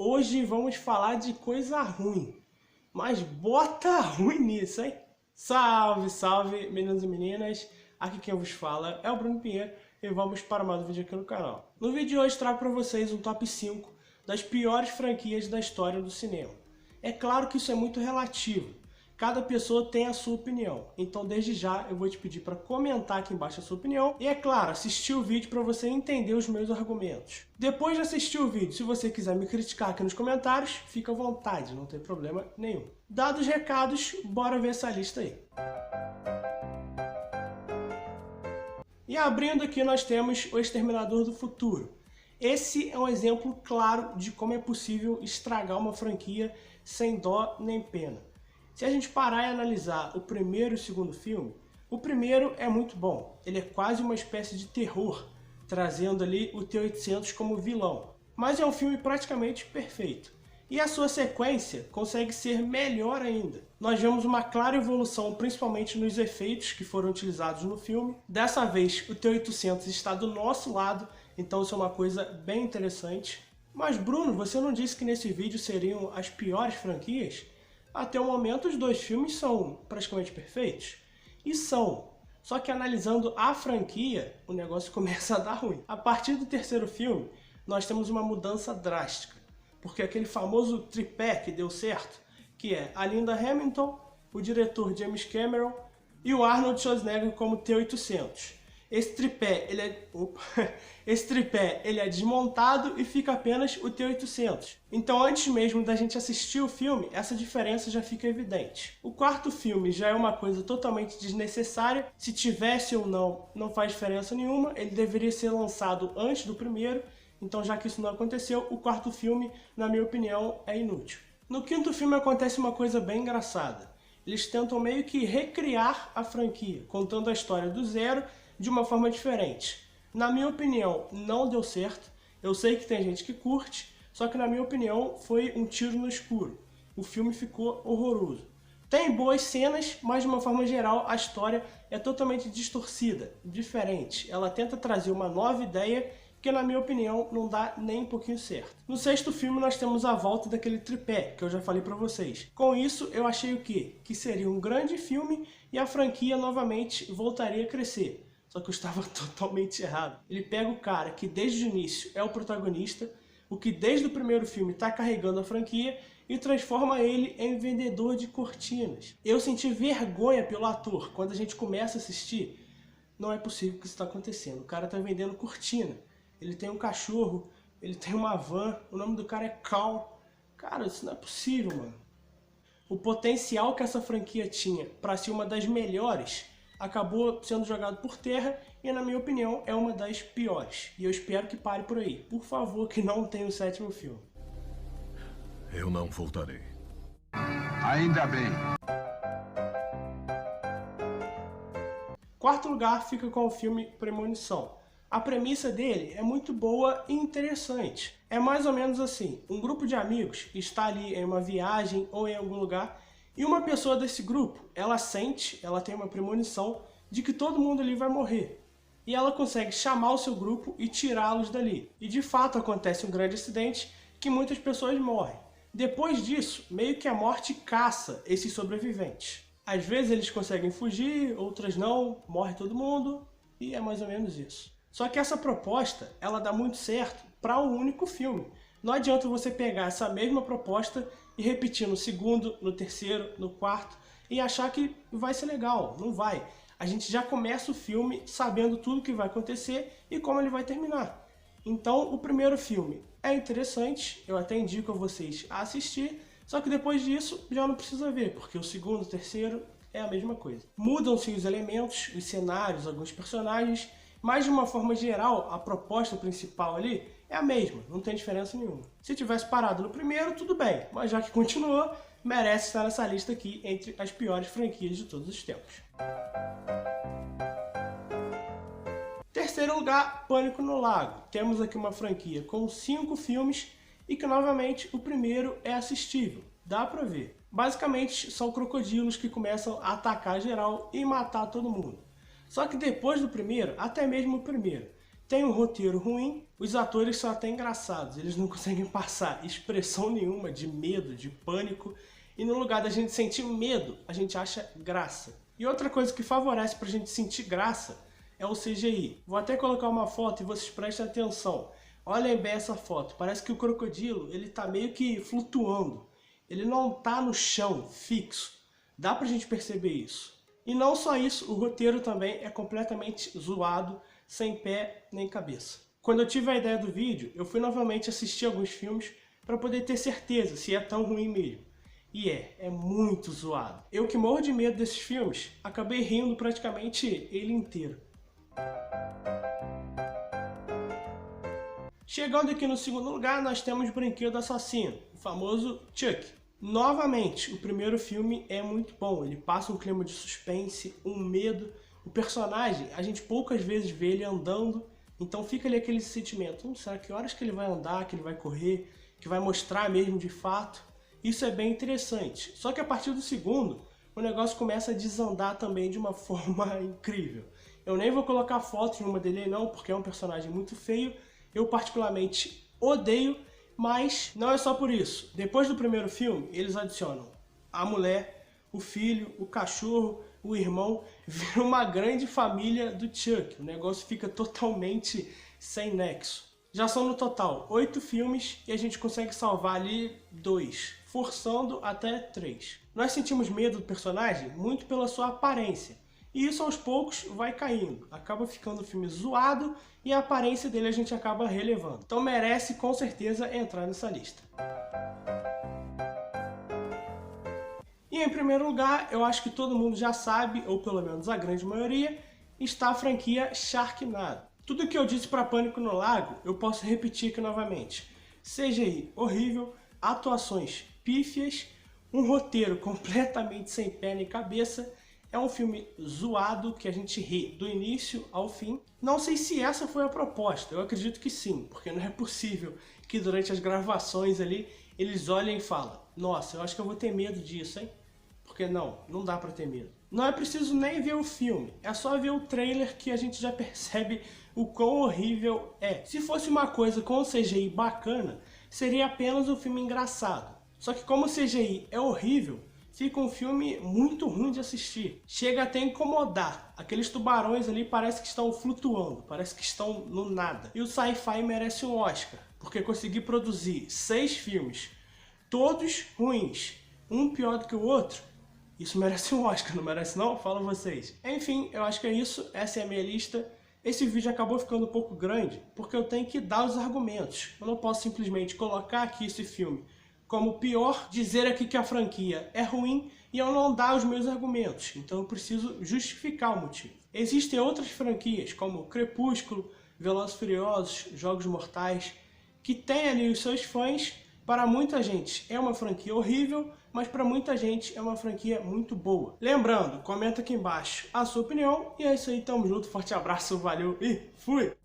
Hoje vamos falar de coisa ruim, mas bota ruim nisso, hein? Salve, salve, meninos e meninas! Aqui quem vos fala é o Bruno Pinheiro e vamos para mais um vídeo aqui no canal. No vídeo de hoje trago para vocês um top 5 das piores franquias da história do cinema. É claro que isso é muito relativo, cada pessoa tem a sua opinião, então desde já eu vou te pedir para comentar aqui embaixo a sua opinião e, é claro, assistir o vídeo para você entender os meus argumentos. Depois de assistir o vídeo, se você quiser me criticar aqui nos comentários, fica à vontade, não tem problema nenhum. Dados os recados, bora ver essa lista aí. E abrindo aqui nós temos O Exterminador do Futuro. Esse é um exemplo claro de como é possível estragar uma franquia sem dó nem pena. Se a gente parar e analisar o primeiro e o segundo filme, o primeiro é muito bom. Ele é quase uma espécie de terror, trazendo ali o T-800 como vilão. Mas é um filme praticamente perfeito. E a sua sequência consegue ser melhor ainda. Nós vemos uma clara evolução, principalmente nos efeitos que foram utilizados no filme. Dessa vez, o T-800 está do nosso lado, então isso é uma coisa bem interessante. Mas Bruno, você não disse que nesse vídeo seriam as piores franquias? Até o momento, os dois filmes são praticamente perfeitos. E são. Só que analisando a franquia, o negócio começa a dar ruim. A partir do terceiro filme, nós temos uma mudança drástica. Porque aquele famoso tripé que deu certo, que é a Linda Hamilton, o diretor James Cameron e o Arnold Schwarzenegger como T-800. Esse tripé, ele é desmontado e fica apenas o T-800. Então, antes mesmo da gente assistir o filme, essa diferença já fica evidente. O quarto filme já é uma coisa totalmente desnecessária. Se tivesse ou não faz diferença nenhuma. Ele deveria ser lançado antes do primeiro. Então, já que isso não aconteceu, o quarto filme, na minha opinião, é inútil. No quinto filme acontece uma coisa bem engraçada. Eles tentam meio que recriar a franquia, contando a história do zero, de uma forma diferente. Na minha opinião, não deu certo. Eu sei que tem gente que curte, só que na minha opinião foi um tiro no escuro. O filme ficou horroroso. Tem boas cenas, mas de uma forma geral a história é totalmente distorcida, diferente. Ela tenta trazer uma nova ideia que, na minha opinião, não dá nem um pouquinho certo. No sexto filme nós temos a volta daquele tripé, que eu já falei pra vocês. Com isso, eu achei o quê? Que seria um grande filme e a franquia novamente voltaria a crescer. Só que eu estava totalmente errado. Ele pega o cara que desde o início é o protagonista, o que desde o primeiro filme está carregando a franquia, e transforma ele em vendedor de cortinas. Eu senti vergonha pelo ator quando a gente começa a assistir. Não é possível que isso está acontecendo. O cara está vendendo cortina. Ele tem um cachorro, ele tem uma van, o nome do cara é Cal. Cara, isso não é possível, mano. O potencial que essa franquia tinha para ser uma das melhores acabou sendo jogado por terra e, na minha opinião, é uma das piores. E eu espero que pare por aí. Por favor, que não tenha o sétimo filme. Eu não voltarei. Ainda bem. Quarto lugar fica com o filme Premonição. A premissa dele é muito boa e interessante. É mais ou menos assim: um grupo de amigos está ali em uma viagem ou em algum lugar, e uma pessoa desse grupo, ela tem uma premonição de que todo mundo ali vai morrer. E ela consegue chamar o seu grupo e tirá-los dali. E de fato acontece um grande acidente que muitas pessoas morrem. Depois disso, meio que a morte caça esses sobreviventes. Às vezes eles conseguem fugir, outras não, morre todo mundo, e é mais ou menos isso. Só que essa proposta, ela dá muito certo para um único filme. Não adianta você pegar essa mesma proposta e repetir no segundo, no terceiro, no quarto e achar que vai ser legal. Não vai. A gente já começa o filme sabendo tudo que vai acontecer e como ele vai terminar. Então, o primeiro filme é interessante, eu até indico a vocês a assistir, só que depois disso já não precisa ver, porque o segundo, o terceiro é a mesma coisa. Mudam-se os elementos, os cenários, alguns personagens, mas de uma forma geral, a proposta principal ali é a mesma, não tem diferença nenhuma. Se tivesse parado no primeiro, tudo bem, mas já que continuou, merece estar nessa lista aqui entre as piores franquias de todos os tempos. Terceiro lugar, Pânico no Lago. Temos aqui uma franquia com 5 filmes e que, novamente, o primeiro é assistível, dá pra ver. Basicamente, são crocodilos que começam a atacar geral e matar todo mundo. Só que depois do primeiro, até mesmo o primeiro, tem um roteiro ruim, os atores são até engraçados, eles não conseguem passar expressão nenhuma de medo, de pânico, e no lugar da gente sentir medo, a gente acha graça. E outra coisa que favorece pra gente sentir graça é o CGI. Vou até colocar uma foto e vocês prestem atenção. Olhem bem essa foto, parece que o crocodilo ele tá meio que flutuando, ele não tá no chão, fixo, dá pra gente perceber isso. E não só isso, o roteiro também é completamente zoado, sem pé nem cabeça. Quando eu tive a ideia do vídeo, eu fui novamente assistir alguns filmes para poder ter certeza se é tão ruim mesmo. E é muito zoado. Eu que morro de medo desses filmes, acabei rindo praticamente ele inteiro. Chegando aqui no segundo lugar, nós temos Brinquedo Assassino, o famoso Chuck. Novamente, o primeiro filme é muito bom, ele passa um clima de suspense, um medo. O personagem, a gente poucas vezes vê ele andando, então fica ali aquele sentimento, será que horas que ele vai andar, que ele vai correr, que vai mostrar mesmo de fato? Isso é bem interessante. Só que a partir do segundo, o negócio começa a desandar também de uma forma incrível. Eu nem vou colocar foto de uma dele não, porque é um personagem muito feio, eu particularmente odeio, mas não é só por isso. Depois do primeiro filme, eles adicionam a mulher, o filho, o cachorro, o irmão, vira uma grande família do Chuck. O negócio fica totalmente sem nexo. Já são no total 8 filmes e a gente consegue salvar ali 2, forçando até 3. Nós sentimos medo do personagem muito pela sua aparência. E isso aos poucos vai caindo. Acaba ficando o filme zoado e a aparência dele a gente acaba relevando. Então merece com certeza entrar nessa lista. E em primeiro lugar, eu acho que todo mundo já sabe, ou pelo menos a grande maioria, está a franquia Sharknado. Tudo que eu disse para Pânico no Lago, eu posso repetir aqui novamente. CGI horrível, atuações pífias, um roteiro completamente sem pé nem cabeça. É um filme zoado que a gente ri do início ao fim. Não sei se essa foi a proposta, eu acredito que sim, porque não é possível que durante as gravações ali eles olhem e falam: nossa, eu acho que eu vou ter medo disso, hein? Porque não dá pra ter medo. Não é preciso nem ver o filme, é só ver o trailer que a gente já percebe o quão horrível é. Se fosse uma coisa com CGI bacana, seria apenas um filme engraçado. Só que como o CGI é horrível, fica um filme muito ruim de assistir. Chega até a incomodar. Aqueles tubarões ali parece que estão flutuando, parece que estão no nada. E o Sci-Fi merece um Oscar, porque conseguir produzir 6 filmes, todos ruins, um pior do que o outro, isso merece um Oscar, não merece não? Fala vocês. Enfim, eu acho que é isso, essa é a minha lista. Esse vídeo acabou ficando um pouco grande, porque eu tenho que dar os argumentos. Eu não posso simplesmente colocar aqui esse filme como pior, dizer aqui que a franquia é ruim e eu não dar os meus argumentos. Então eu preciso justificar o motivo. Existem outras franquias, como Crepúsculo, Velozes e Furiosos, Jogos Mortais, que têm ali os seus fãs. Para muita gente é uma franquia horrível, mas para muita gente é uma franquia muito boa. Lembrando, comenta aqui embaixo a sua opinião. E é isso aí, tamo junto, forte abraço, valeu e fui!